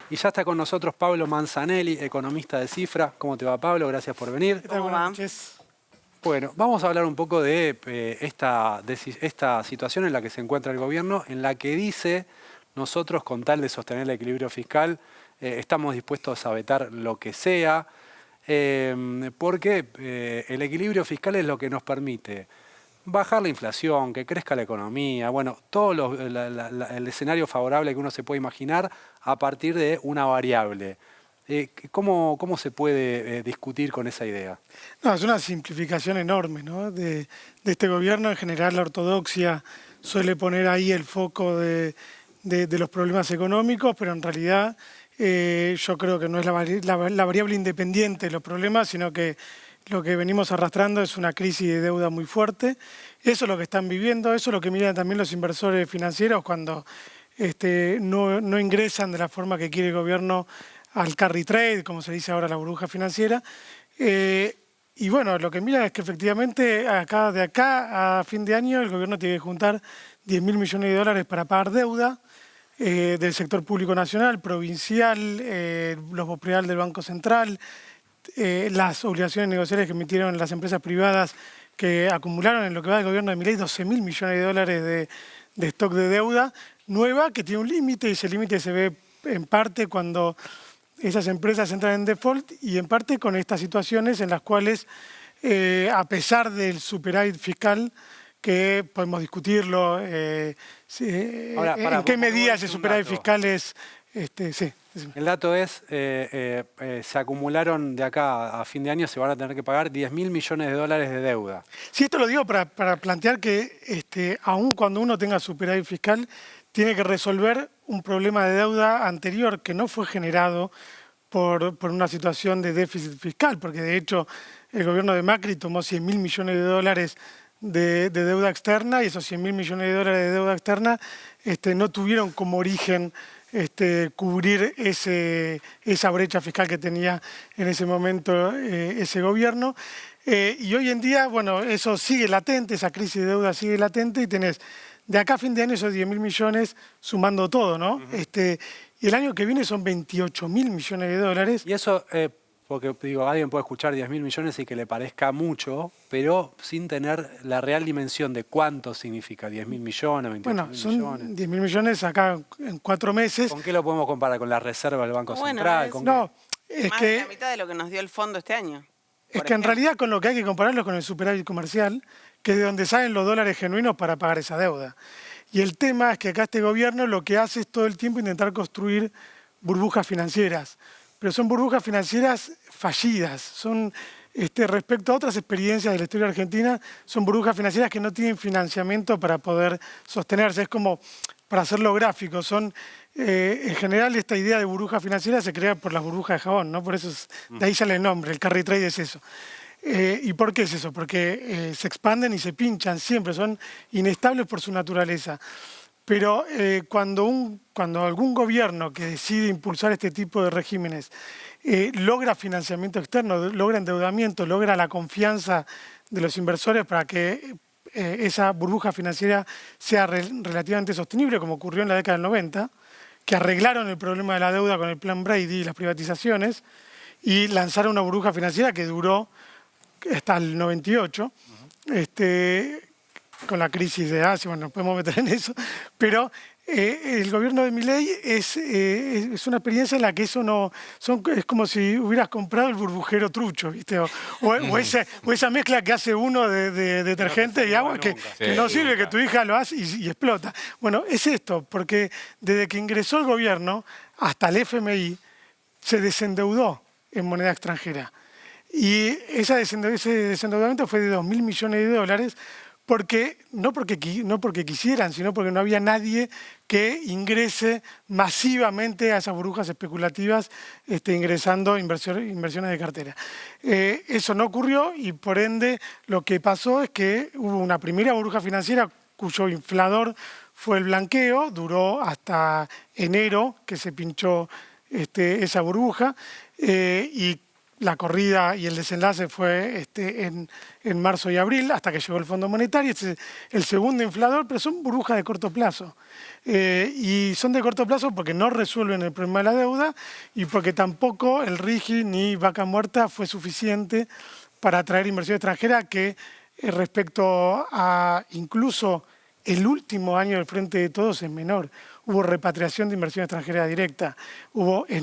Y ya está con nosotros Pablo Manzanelli, economista de Cifra. ¿Cómo te va, Pablo? Gracias por venir. ¿Qué tal? Buenas noches. Bueno, vamos a hablar un poco de esta situación en la que se encuentra el gobierno, en la que dice, nosotros con tal de sostener el equilibrio fiscal, estamos dispuestos a vetar lo que sea, porque el equilibrio fiscal es lo que nos permite bajar la inflación, que crezca la economía, bueno, todo el escenario favorable que uno se puede imaginar a partir de una variable. ¿Cómo se puede discutir con esa idea? No, es una simplificación enorme, ¿no? de este gobierno. En general, la ortodoxia suele poner ahí el foco de los problemas económicos, pero en realidad yo creo que no es la variable independiente de los problemas, sino que lo que venimos arrastrando es una crisis de deuda muy fuerte. Eso es lo que están viviendo, eso es lo que miran también los inversores financieros cuando no ingresan de la forma que quiere el gobierno al carry trade, como se dice ahora, la burbuja financiera. Y bueno, lo que miran es que efectivamente de acá a fin de año el gobierno tiene que juntar 10.000 millones de dólares para pagar deuda del sector público nacional, provincial, los BOPREAL del Banco Central, las obligaciones negociables que emitieron las empresas privadas que acumularon en lo que va del gobierno de Milei 12.000 millones de dólares de stock de deuda nueva, que tiene un límite, y ese límite se ve en parte cuando esas empresas entran en default y en parte con estas situaciones en las cuales, a pesar del superávit fiscal, que podemos discutirlo, Ahora, en qué medida ese superávit fiscal es... sí. El dato es, se acumularon de acá a fin de año, se van a tener que pagar 10.000 millones de dólares de deuda. Sí, esto lo digo para plantear que aun cuando uno tenga superávit fiscal, tiene que resolver un problema de deuda anterior que no fue generado por una situación de déficit fiscal, porque de hecho el gobierno de Macri tomó 100.000 millones de dólares de deuda externa, y esos 100.000 millones de dólares de deuda externa no tuvieron como origen cubrir esa brecha fiscal que tenía en ese momento ese gobierno. Y hoy en día, bueno, eso sigue latente, esa crisis de deuda sigue latente, y tenés de acá a fin de año esos 10.000 millones sumando todo, ¿no? Y el año que viene son 28.000 millones de dólares. Y eso, porque digo, alguien puede escuchar 10.000 millones y que le parezca mucho, pero sin tener la real dimensión de cuánto significa 10.000 millones, 28.000 millones. Bueno, son 10.000 millones acá en 4 meses. ¿Con qué lo podemos comparar? ¿Con la reserva del Banco Central? No, es más que... de la mitad de lo que nos dio el fondo este año. Es que en realidad con lo que hay que compararlo es con el superávit comercial, que es de donde salen los dólares genuinos para pagar esa deuda. Y el tema es que acá este gobierno lo que hace es todo el tiempo intentar construir burbujas financieras, pero son burbujas financieras fallidas, son respecto a otras experiencias de la historia argentina, son burbujas financieras que no tienen financiamiento para poder sostenerse. Es como, para hacerlo gráfico, en general esta idea de burbuja financiera se crea por las burbujas de jabón, ¿no? Por eso de ahí sale el nombre, el carry trade es eso. ¿Y por qué es eso? Porque se expanden y se pinchan siempre, son inestables por su naturaleza. Pero cuando algún gobierno que decide impulsar este tipo de regímenes logra financiamiento externo, logra endeudamiento, logra la confianza de los inversores para que esa burbuja financiera sea relativamente sostenible, como ocurrió en la década del 90, que arreglaron el problema de la deuda con el plan Brady y las privatizaciones, y lanzaron una burbuja financiera que duró hasta el 98, con la crisis de Asia, bueno, nos podemos meter en eso, pero el gobierno de Milei es una experiencia en la que eso es como si hubieras comprado el burbujero trucho, ¿viste? O esa mezcla que hace uno de detergente y agua que no sirve, que tu hija lo hace y explota. Bueno, es esto, porque desde que ingresó el gobierno hasta el FMI se desendeudó en moneda extranjera. Y ese desendeudamiento fue de 2.000 millones de dólares, no porque quisieran, sino porque no había nadie que ingrese masivamente a esas burbujas especulativas, ingresando inversiones de cartera. Eso no ocurrió, y por ende lo que pasó es que hubo una primera burbuja financiera cuyo inflador fue el blanqueo, duró hasta enero que se pinchó esa burbuja, y la corrida y el desenlace fue en marzo y abril, hasta que llegó el Fondo Monetario. Este es el segundo inflador, pero son burbujas de corto plazo. Y son de corto plazo porque no resuelven el problema de la deuda y porque tampoco el RIGI ni Vaca Muerta fue suficiente para atraer inversión extranjera, que respecto a incluso el último año del Frente de Todos es menor. Hubo repatriación de inversión extranjera directa,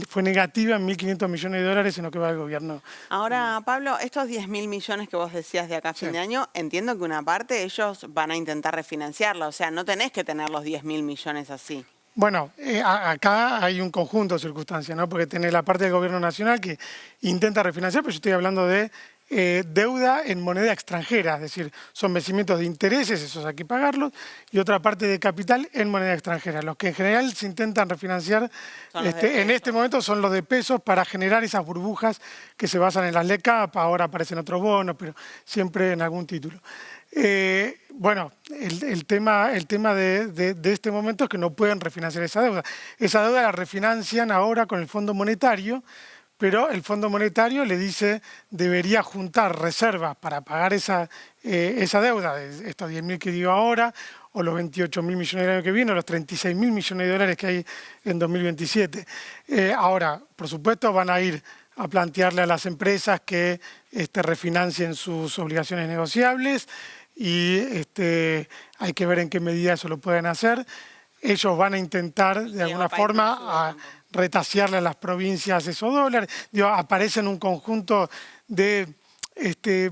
fue negativa en 1.500 millones de dólares en lo que va el gobierno. Ahora, Pablo, estos 10.000 millones que vos decías de acá a fin de año, entiendo que una parte ellos van a intentar refinanciarla, o sea, no tenés que tener los 10.000 millones así. Bueno, acá hay un conjunto de circunstancias, ¿no? Porque tenés la parte del gobierno nacional que intenta refinanciar, pero yo estoy hablando de deuda en moneda extranjera, es decir, son vencimientos de intereses, esos hay que pagarlos, y otra parte de capital en moneda extranjera. Los que en general se intentan refinanciar en este momento son los de pesos para generar esas burbujas que se basan en las LECAP, ahora aparecen otros bonos, pero siempre en algún título. Bueno, el tema de este momento es que no pueden refinanciar esa deuda. Esa deuda la refinancian ahora con el Fondo Monetario, pero el Fondo Monetario le dice debería juntar reservas para pagar esa deuda, de estos 10.000 que digo ahora, o los 28.000 millones del año que viene, o los 36.000 millones de dólares que hay en 2027. Ahora, por supuesto, van a ir a plantearle a las empresas que refinancien sus obligaciones negociables y hay que ver en qué medida eso lo pueden hacer. Ellos van a intentar, de alguna forma, retasearle a las provincias esos dólares. Digo, aparecen un conjunto de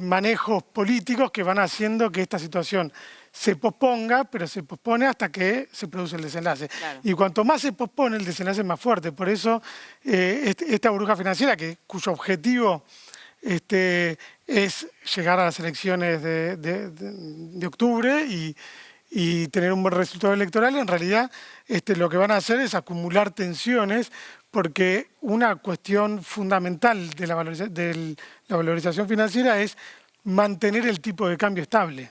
manejos políticos que van haciendo que esta situación se posponga, pero se pospone hasta que se produce el desenlace. Claro. Y cuanto más se pospone, el desenlace es más fuerte. Por eso, esta burbuja financiera, cuyo objetivo es llegar a las elecciones de octubre y tener un buen resultado electoral, en realidad lo que van a hacer es acumular tensiones, porque una cuestión fundamental de la valorización financiera es mantener el tipo de cambio estable.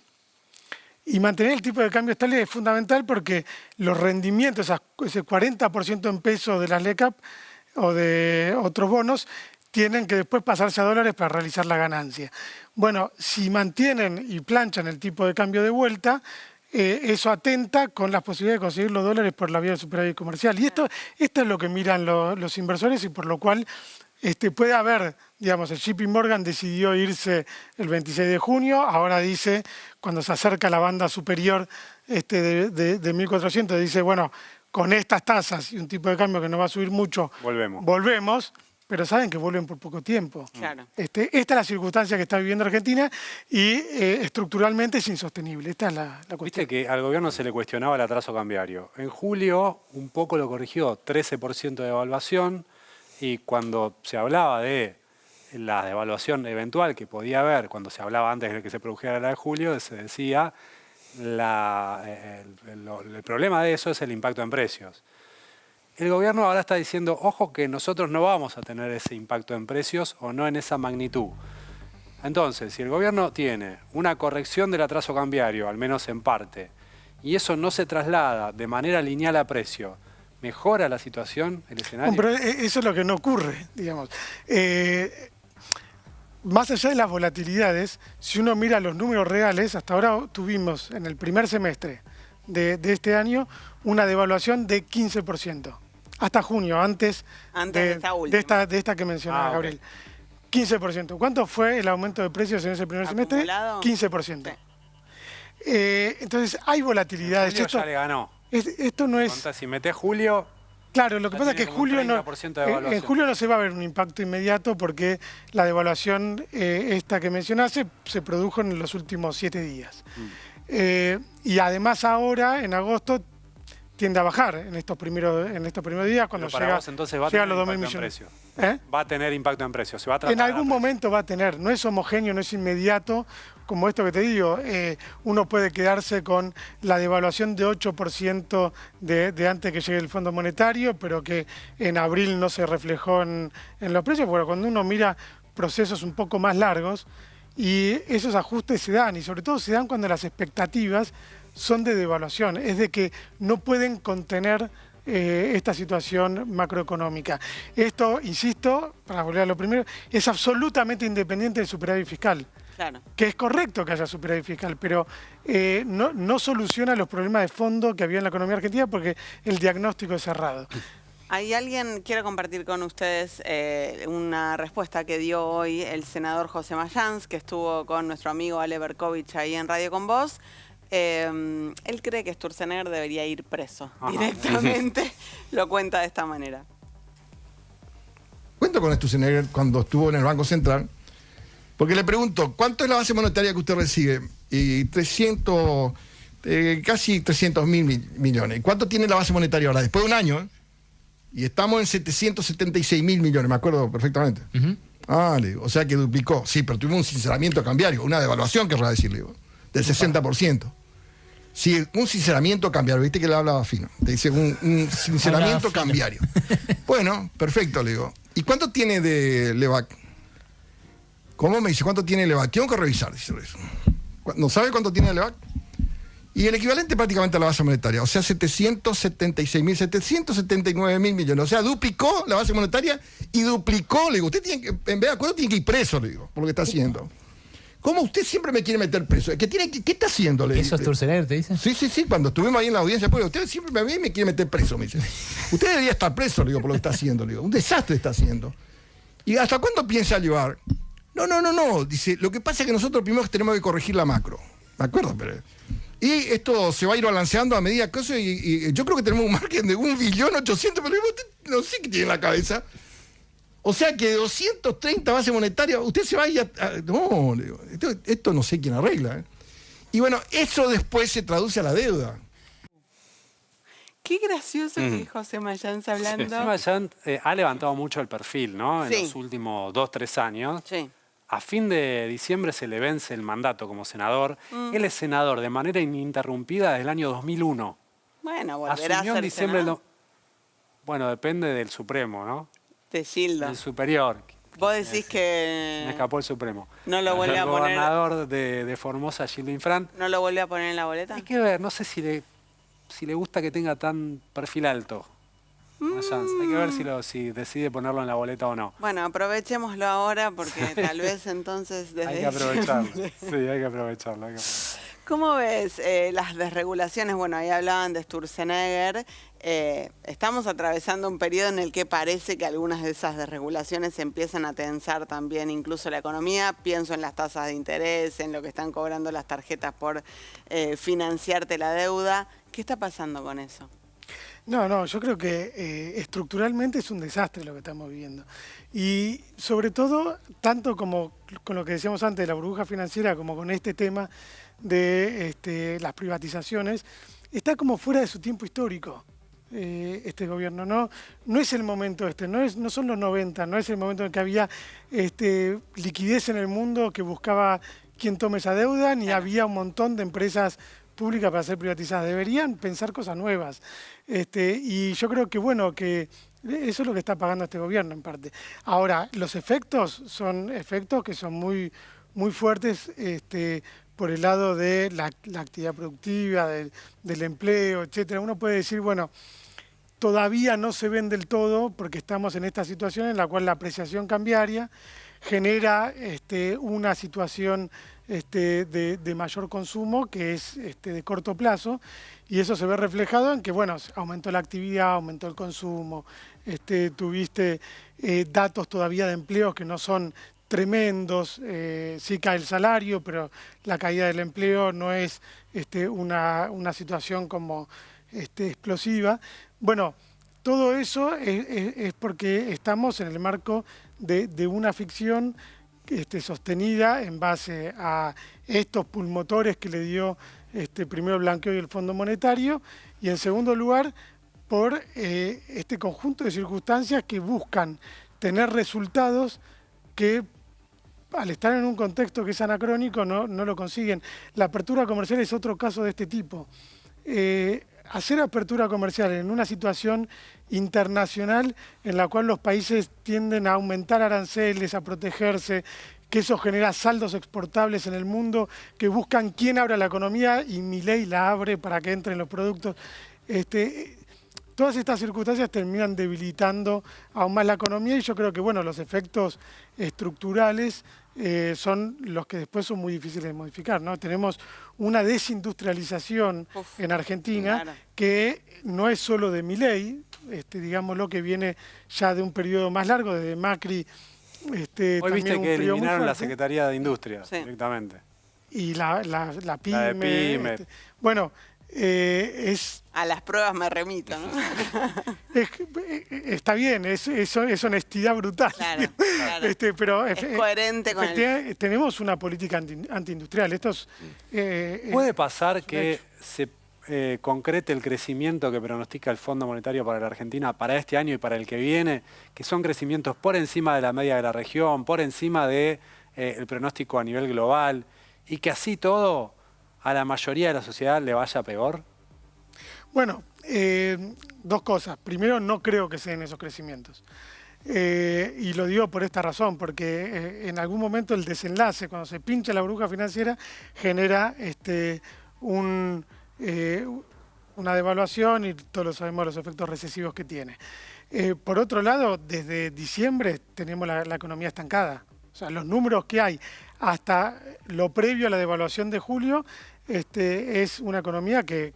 Y mantener el tipo de cambio estable es fundamental porque los rendimientos, ese 40% en pesos de las LECAP o de otros bonos, tienen que después pasarse a dólares para realizar la ganancia. Bueno, si mantienen y planchan el tipo de cambio de vuelta, eso atenta con las posibilidades de conseguir los dólares por la vía del superávit comercial. Y esto es lo que miran los inversores y por lo cual puede haber, digamos, el JP Morgan decidió irse el 26 de junio, ahora dice, cuando se acerca a la banda superior de 1.400, dice, bueno, con estas tasas y un tipo de cambio que no va a subir mucho, volvemos. Pero saben que vuelven por poco tiempo. Claro. Esta es la circunstancia que está viviendo Argentina y estructuralmente es insostenible. Esta es la cuestión. Viste que al gobierno se le cuestionaba el atraso cambiario. En julio un poco lo corrigió, 13% de devaluación, y cuando se hablaba de la devaluación eventual que podía haber, cuando se hablaba antes de que se produjera la de julio, se decía el problema de eso es el impacto en precios. El gobierno ahora está diciendo, ojo que nosotros no vamos a tener ese impacto en precios o no en esa magnitud. Entonces, si el gobierno tiene una corrección del atraso cambiario, al menos en parte, y eso no se traslada de manera lineal a precio, ¿mejora la situación, el escenario? Pero eso es lo que no ocurre, digamos. Más allá de las volatilidades, si uno mira los números reales, hasta ahora tuvimos en el primer semestre de este año una devaluación de 15%. Hasta junio, antes de esta que mencionaba Gabriel. 15%. ¿Cuánto fue el aumento de precios en ese primer semestre? 15%. Sí. Entonces, hay volatilidades. Julio ya le ganó. Esto no es... Si metés julio... Claro, lo que pasa es que en julio no se va a ver un impacto inmediato porque la devaluación esta que mencionaste se produjo en los últimos 7 días. Y además ahora, en agosto, tiende a bajar en estos primeros días cuando llega a los 2.000 millones. Va a tener impacto en precios. En algún momento va a tener. No es homogéneo, no es inmediato. Como esto que te digo, uno puede quedarse con la devaluación de 8% de antes que llegue el Fondo Monetario, pero que en abril no se reflejó en los precios, porque cuando uno mira procesos un poco más largos, y esos ajustes se dan, y sobre todo se dan cuando las expectativas son de devaluación, es de que no pueden contener esta situación macroeconómica. Esto, insisto, para volver a lo primero, es absolutamente independiente del superávit fiscal. Claro. Que es correcto que haya superávit fiscal, pero no soluciona los problemas de fondo que había en la economía argentina porque el diagnóstico es cerrado. Hay alguien, quiero compartir con ustedes una respuesta que dio hoy el senador José Mayans, que estuvo con nuestro amigo Ale Berkovich ahí en Radio con Vos. Él cree que Sturzenegger debería ir preso directamente. Lo cuenta de esta manera. Cuento con Sturzenegger cuando estuvo en el Banco Central, porque le pregunto, ¿cuánto es la base monetaria que usted recibe? Y casi 300 mil millones. ¿Cuánto tiene la base monetaria ahora? Después de un año, y estamos en 776 mil millones, me acuerdo perfectamente. Le digo, o sea que duplicó. Sí, pero tuvimos un sinceramiento cambiario, una devaluación, querrá decir, le digo, del 60%. Sí, un sinceramiento cambiario, viste que le hablaba fino. Te dice un sinceramiento cambiario. Bueno, perfecto, le digo. ¿Y cuánto tiene de LEVAC? ¿Cómo me dice? ¿Cuánto tiene LEVAC? Tengo que revisar, dice eso. ¿No sabe cuánto tiene LEVAC? Y el equivalente prácticamente a la base monetaria, o sea, 779 mil millones. O sea, duplicó la base monetaria y duplicó, le digo, usted tiene que, en vez de acuerdo, tiene que ir preso, le digo, por lo que está haciendo. ¿Cómo usted siempre me quiere meter preso? ¿Qué está haciendo? Le ¿Eso es Sturzenegger, te dice? Sí, cuando estuvimos ahí en la audiencia, pues, usted siempre me quiere meter preso, me dice. Usted debería estar preso, le digo, por lo que está haciendo, le digo. Un desastre está haciendo. ¿Y hasta cuándo piensa llevar? No, dice, lo que pasa es que nosotros primero tenemos que corregir la macro. ¿De acuerdo? Y esto se va a ir balanceando a medida que eso, y yo creo que tenemos un margen de 1.800.000.000, pero usted no sé qué tiene en la cabeza. O sea que de 230 bases monetarias, usted se va a ir no, le digo, esto no sé quién arregla. Y bueno, eso después se traduce a la deuda. Qué gracioso que José Mayans hablando. José Mayans ha levantado mucho el perfil, ¿no? En los últimos 2-3 años. Sí. A fin de diciembre se le vence el mandato como senador. Él es senador de manera ininterrumpida desde el año 2001. Bueno, volverá Asumió a en ser diciembre. senador. Bueno, depende del Supremo, ¿no? De Gildo. Del superior. Vos decís que... Me escapó el Supremo. No lo vuelve a poner... El gobernador de Formosa, Gildo Infran. ¿No lo vuelve a poner en la boleta? Hay que ver, no sé si le gusta que tenga tan perfil alto. Hay que ver si decide ponerlo en la boleta o no. Bueno, aprovechémoslo ahora porque tal vez entonces desde hay que aprovecharlo. Sí, hay que aprovecharlo. ¿Cómo ves las desregulaciones? Bueno, ahí hablaban de Sturzenegger. Estamos atravesando un periodo en el que parece que algunas de esas desregulaciones empiezan a tensar también incluso la economía. Pienso en las tasas de interés, en lo que están cobrando las tarjetas por financiarte la deuda. ¿Qué está pasando con eso? No, yo creo que estructuralmente es un desastre lo que estamos viviendo. Y sobre todo, tanto como con lo que decíamos antes de la burbuja financiera, como con este tema de las privatizaciones, está como fuera de su tiempo histórico este gobierno. No es el momento no son los 90, no es el momento en el que había liquidez en el mundo que buscaba quien tome esa deuda, ni había un montón de empresas públicas para ser privatizadas. Deberían pensar cosas nuevas. Y yo creo que, bueno, que eso es lo que está pagando este gobierno en parte. Ahora, los efectos son efectos que son muy, muy fuertes por el lado de la actividad productiva, del empleo, etcétera. Uno puede decir, bueno, todavía no se ven del todo porque estamos en esta situación en la cual la apreciación cambiaria genera una situación de mayor consumo que es de corto plazo, y eso se ve reflejado en que, bueno, aumentó la actividad, aumentó el consumo, tuviste datos todavía de empleos que no son tremendos, sí cae el salario, pero la caída del empleo no es una situación como explosiva. Bueno, todo eso es porque estamos en el marco de una ficción sostenida en base a estos pulmotores que le dio primero el blanqueo y el Fondo Monetario, y en segundo lugar por este conjunto de circunstancias que buscan tener resultados que al estar en un contexto que es anacrónico no lo consiguen. La apertura comercial es otro caso de este tipo. Hacer apertura comercial en una situación internacional en la cual los países tienden a aumentar aranceles, a protegerse, que eso genera saldos exportables en el mundo, que buscan quién abra la economía y Milei la abre para que entren los productos. todas estas circunstancias terminan debilitando aún más la economía y yo creo que, bueno, los efectos estructurales son los que después son muy difíciles de modificar, ¿no? Tenemos una desindustrialización en Argentina que no es solo de Milei, digámoslo, que viene ya de un periodo más largo, desde Macri. Hoy viste que eliminaron la fuerte. Secretaría de Industria directamente. Y la PYME. La de PYME. Bueno, a las pruebas me remito, ¿no? Está bien, es honestidad brutal. Claro, claro. Pero es coherente con tenemos una política antiindustrial. ¿Puede pasar que se concrete el crecimiento que pronostica el Fondo Monetario para la Argentina para este año y para el que viene, que son crecimientos por encima de la media de la región, por encima del pronóstico a nivel global, y que así todo a la mayoría de la sociedad le vaya peor? Bueno, dos cosas. Primero, no creo que sean esos crecimientos. Y lo digo por esta razón, porque en algún momento el desenlace, cuando se pincha la burbuja financiera, genera una devaluación y todos sabemos los efectos recesivos que tiene. Por otro lado, desde diciembre tenemos la economía estancada. O sea, los números que hay hasta lo previo a la devaluación de julio es una economía que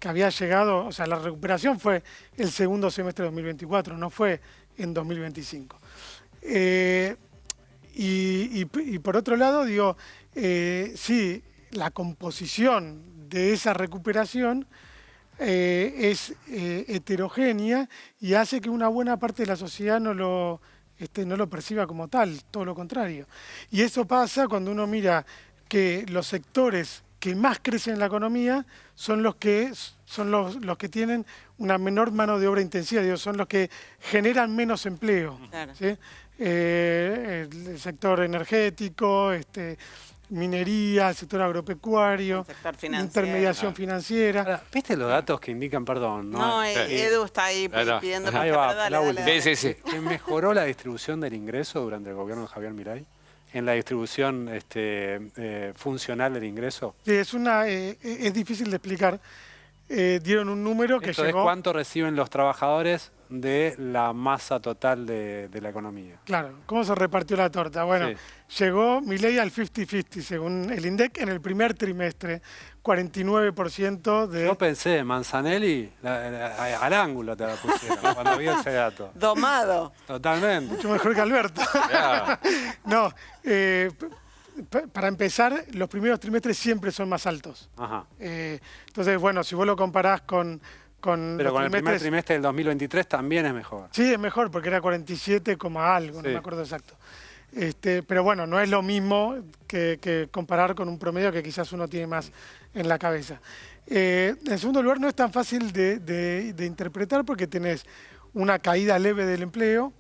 había llegado, o sea, la recuperación fue el segundo semestre de 2024, no fue en 2025. Y por otro lado, digo, sí, la composición de esa recuperación es heterogénea y hace que una buena parte de la sociedad no lo perciba como tal, todo lo contrario. Y eso pasa cuando uno mira que los sectores que más crecen en la economía son los que tienen una menor mano de obra intensiva, digo, son los que generan menos empleo. Claro. ¿Sí? El sector energético, minería, el sector agropecuario, el sector financiero, intermediación financiera. Ahora, ¿viste los datos que indican, perdón? No, Edu está ahí pidiendo ahí va, dale, la dale, última. dale. Sí. Que mejoró la distribución del ingreso durante el gobierno de Javier Milei, en la distribución funcional del ingreso. Sí, es difícil de explicar. Dieron un número que Esto llegó... es cuánto reciben los trabajadores de la masa total de la economía. Claro, ¿cómo se repartió la torta? Bueno, llegó Milei al 50-50, según el INDEC, en el primer trimestre, 49% de... Yo pensé, Manzanelli, al ángulo te la pusieron cuando vi ese dato. Domado. Totalmente. Mucho mejor que Alberto. No, para empezar, los primeros trimestres siempre son más altos. Ajá. Entonces, bueno, si vos lo comparás con Pero con el primer trimestre del 2023 también es mejor. Sí, es mejor, porque era 47, algo, no me acuerdo exacto. Pero bueno, no es lo mismo que comparar con un promedio que quizás uno tiene más en la cabeza. En segundo lugar, no es tan fácil de interpretar porque tenés una caída leve del empleo.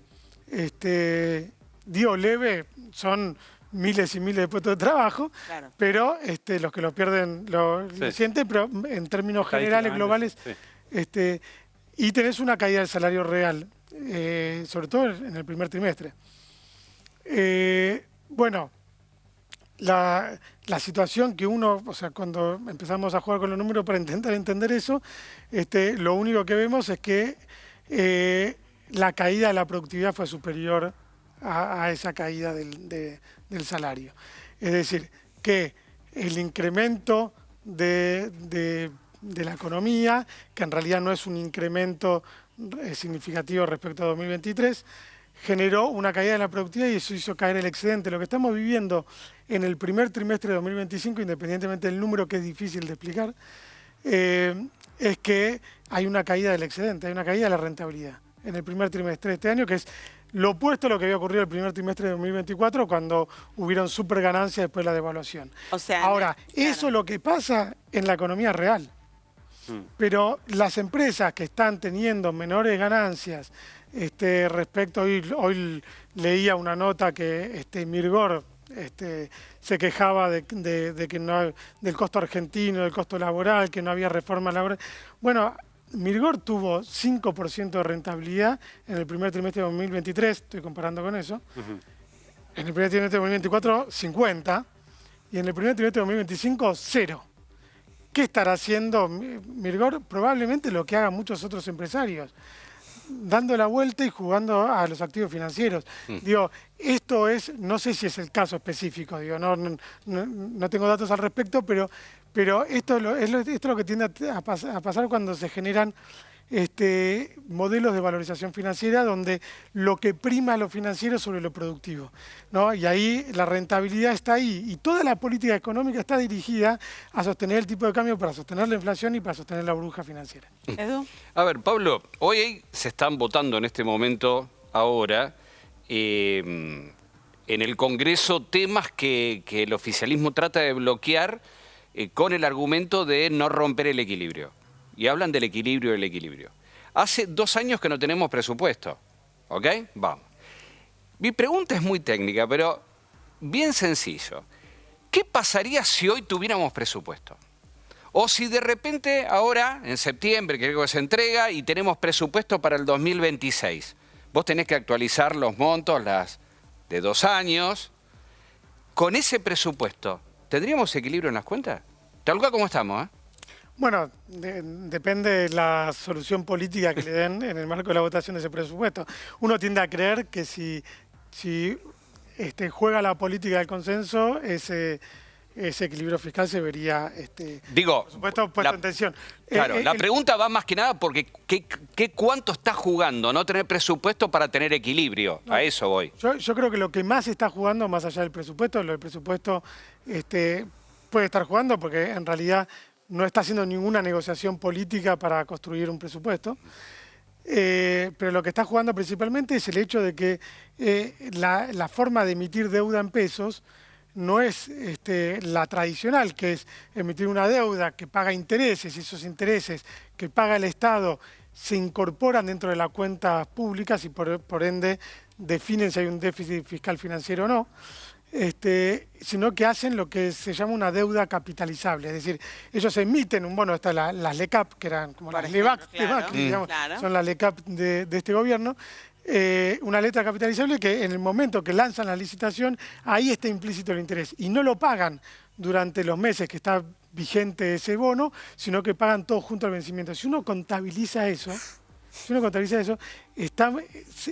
Digo leve, son miles y miles de puestos de trabajo, Claro. pero los que lo pierden lo sienten, pero en términos generales, globales, y tenés una caída del salario real, sobre todo en el primer trimestre. Bueno, la situación que uno, o sea, cuando empezamos a jugar con los números para intentar entender eso, lo único que vemos es que la caída de la productividad fue superior a esa caída del salario. Es decir, que el incremento de la economía, que en realidad no es un incremento significativo respecto a 2023, generó una caída de la productividad y eso hizo caer el excedente. Lo que estamos viviendo en el primer trimestre de 2025, independientemente del número que es difícil de explicar, es que hay una caída del excedente, hay una caída de la rentabilidad en el primer trimestre de este año, que es lo opuesto a lo que había ocurrido el primer trimestre de 2024, cuando hubieron super ganancias después de la devaluación. O sea, ahora, claro, eso es lo que pasa en la economía real. Pero las empresas que están teniendo menores ganancias respecto, hoy leía una nota que Mirgor se quejaba de que no, del costo argentino, del costo laboral, que no había reforma laboral. Bueno, Mirgor tuvo 5% de rentabilidad en el primer trimestre de 2023, estoy comparando con eso. En el primer trimestre de 2024, 50%, y en el primer trimestre de 2025, 0%. ¿qué estará haciendo Mirgor? Probablemente lo que hagan muchos otros empresarios, dando la vuelta y jugando a los activos financieros. Digo, esto es, no sé si es el caso específico, digo, no tengo datos al respecto, pero esto es lo que tiende a pasar cuando se generan modelos de valorización financiera donde lo que prima lo financiero sobre lo productivo, ¿no? Y ahí la rentabilidad está ahí y toda la política económica está dirigida a sostener el tipo de cambio para sostener la inflación y para sostener la burbuja financiera. Edu. A ver, Pablo, hoy se están votando en este momento, ahora, en el Congreso temas que el oficialismo trata de bloquear con el argumento de no romper el equilibrio. Y hablan del equilibrio. Hace 2 años que no tenemos presupuesto, ¿ok? Vamos. Mi pregunta es muy técnica, pero bien sencillo. ¿Qué pasaría si hoy tuviéramos presupuesto? O si de repente ahora, en septiembre, que creo que se entrega, y tenemos presupuesto para el 2026. Vos tenés que actualizar los montos, las de 2 años. Con ese presupuesto, ¿tendríamos equilibrio en las cuentas? Tal cual como estamos, ¿eh? Bueno, depende de la solución política que le den en el marco de la votación de ese presupuesto. Uno tiende a creer que si juega la política del consenso, ese equilibrio fiscal se vería, Digo, por supuesto, puesto en tensión. Claro, la pregunta va más que nada porque ¿cuánto está jugando no tener presupuesto para tener equilibrio? A eso voy. Yo creo que lo que más está jugando, más allá del presupuesto, lo del presupuesto puede estar jugando porque en realidad no está haciendo ninguna negociación política para construir un presupuesto. Pero lo que está jugando principalmente es el hecho de que la forma de emitir deuda en pesos no es la tradicional, que es emitir una deuda que paga intereses y esos intereses que paga el Estado se incorporan dentro de las cuentas públicas y por ende definen si hay un déficit fiscal financiero o no. Sino que hacen lo que se llama una deuda capitalizable. Es decir, ellos emiten un bono, hasta las LECAP, que eran como las LEVAC, digamos, son las LECAP de este gobierno, una letra capitalizable que en el momento que lanzan la licitación, ahí está implícito el interés. Y no lo pagan durante los meses que está vigente ese bono, sino que pagan todo junto al vencimiento. Si uno contabiliza eso,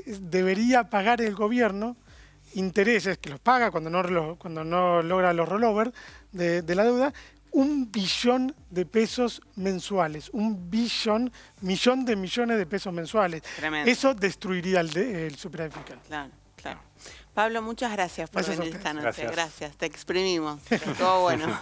debería pagar el gobierno intereses, que los paga cuando no logra los rollovers de la deuda, 1 billón de pesos mensuales, 1 millón de millones de pesos mensuales. Tremendo. Eso destruiría el superávit fiscal. Claro. Pablo, muchas gracias por venir esta noche. Gracias. Gracias, te exprimimos. Estuvo bueno.